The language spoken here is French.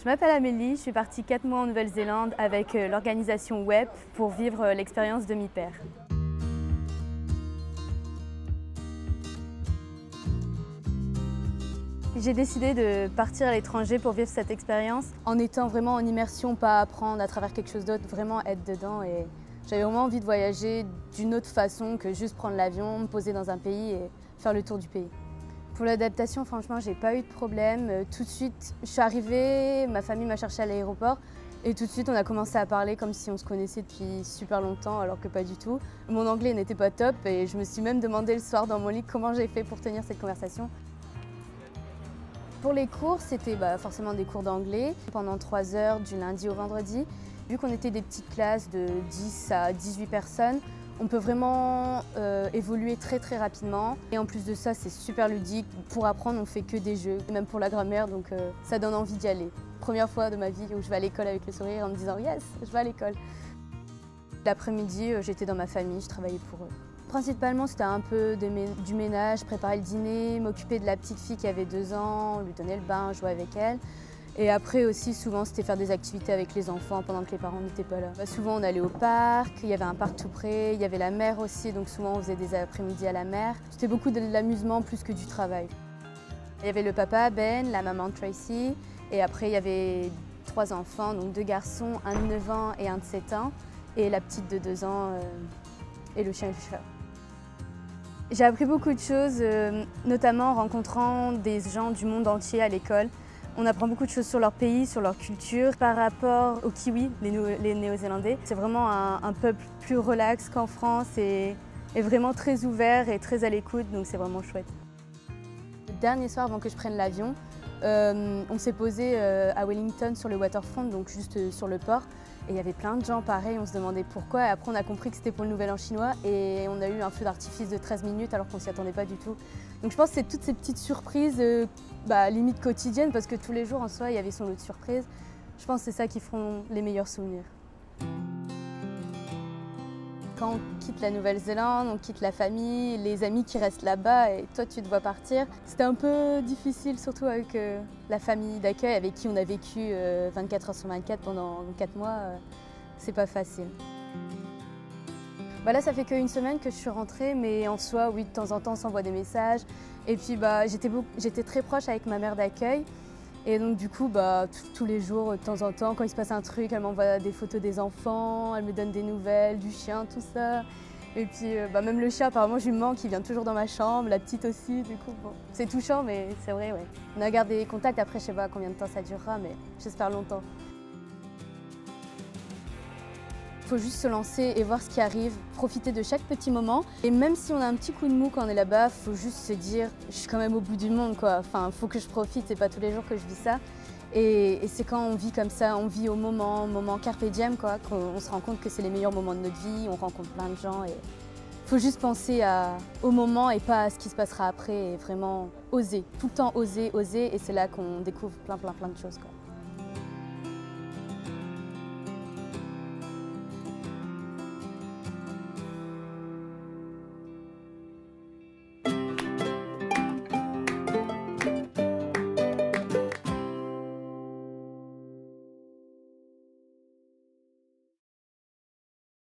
Je m'appelle Amélie, je suis partie 4 mois en Nouvelle-Zélande avec l'organisation WEP pour vivre l'expérience de mi-père. J'ai décidé de partir à l'étranger pour vivre cette expérience en étant vraiment en immersion, pas apprendre à travers quelque chose d'autre, vraiment être dedans. Et j'avais vraiment envie de voyager d'une autre façon que juste prendre l'avion, me poser dans un pays et faire le tour du pays. Pour l'adaptation, franchement, j'ai pas eu de problème. Tout de suite, je suis arrivée, ma famille m'a cherchée à l'aéroport et tout de suite, on a commencé à parler comme si on se connaissait depuis super longtemps, alors que pas du tout. Mon anglais n'était pas top et je me suis même demandé le soir dans mon lit comment j'ai fait pour tenir cette conversation. Pour les cours, c'était forcément des cours d'anglais pendant 3 heures du lundi au vendredi. Vu qu'on était des petites classes de 10 à 18 personnes, on peut vraiment évoluer très rapidement. Et en plus de ça, c'est super ludique. Pour apprendre, on fait que des jeux, même pour la grammaire, donc ça donne envie d'y aller. Première fois de ma vie où je vais à l'école avec le sourire en me disant « Yes, je vais à l'école ». L'après-midi, j'étais dans ma famille, je travaillais pour eux. Principalement, c'était un peu du ménage, préparer le dîner, m'occuper de la petite fille qui avait 2 ans, lui donner le bain, jouer avec elle. Et après aussi, souvent, c'était faire des activités avec les enfants pendant que les parents n'étaient pas là. Souvent, on allait au parc, il y avait un parc tout près, il y avait la mer aussi, donc souvent, on faisait des après-midi à la mer. C'était beaucoup de l'amusement plus que du travail. Il y avait le papa, Ben, la maman, Tracy, et après, il y avait 3 enfants, donc 2 garçons, un de 9 ans et un de 7 ans, et la petite de 2 ans et le chien et le chat. J'ai appris beaucoup de choses, notamment en rencontrant des gens du monde entier à l'école. On apprend beaucoup de choses sur leur pays, sur leur culture. Par rapport aux Kiwis, les Néo-Zélandais, c'est vraiment un peuple plus relax qu'en France et vraiment très ouvert et très à l'écoute, donc c'est vraiment chouette. Le dernier soir avant que je prenne l'avion, on s'est posé à Wellington sur le waterfront, donc juste sur le port. Et il y avait plein de gens pareil, on se demandait pourquoi. Et après, on a compris que c'était pour le Nouvel An chinois et on a eu un feu d'artifice de 13 minutes alors qu'on s'y attendait pas du tout. Donc je pense que c'est toutes ces petites surprises, limite quotidiennes, parce que tous les jours en soi, il y avait son lot de surprises. Je pense que c'est ça qui feront les meilleurs souvenirs. Quand on quitte la Nouvelle-Zélande, on quitte la famille, les amis qui restent là-bas et toi tu te vois partir. C'était un peu difficile, surtout avec la famille d'accueil avec qui on a vécu 24 heures sur 24 pendant 4 mois. C'est pas facile. Là, ça fait qu'une semaine que je suis rentrée, mais en soi, oui, de temps en temps, on s'envoie des messages. Et puis j'étais très proche avec ma mère d'accueil. Et donc du coup, tous les jours, de temps en temps, quand il se passe un truc, elle m'envoie des photos des enfants, elle me donne des nouvelles, du chien, tout ça. Et puis même le chat, apparemment, je lui manque, il vient toujours dans ma chambre, la petite aussi, du coup, bon. C'est touchant, mais c'est vrai, ouais. On a gardé contact, après je sais pas combien de temps ça durera, mais j'espère longtemps. Il faut juste se lancer et voir ce qui arrive, profiter de chaque petit moment. Et même si on a un petit coup de mou quand on est là-bas, il faut juste se dire je suis quand même au bout du monde, quoi. Enfin, il faut que je profite, c'est pas tous les jours que je vis ça. Et c'est quand on vit comme ça, on vit au moment carpe diem, quoi, qu'on se rend compte que c'est les meilleurs moments de notre vie, on rencontre plein de gens. Il faut juste penser au moment et pas à ce qui se passera après et vraiment oser, tout le temps oser, et c'est là qu'on découvre plein de choses, quoi.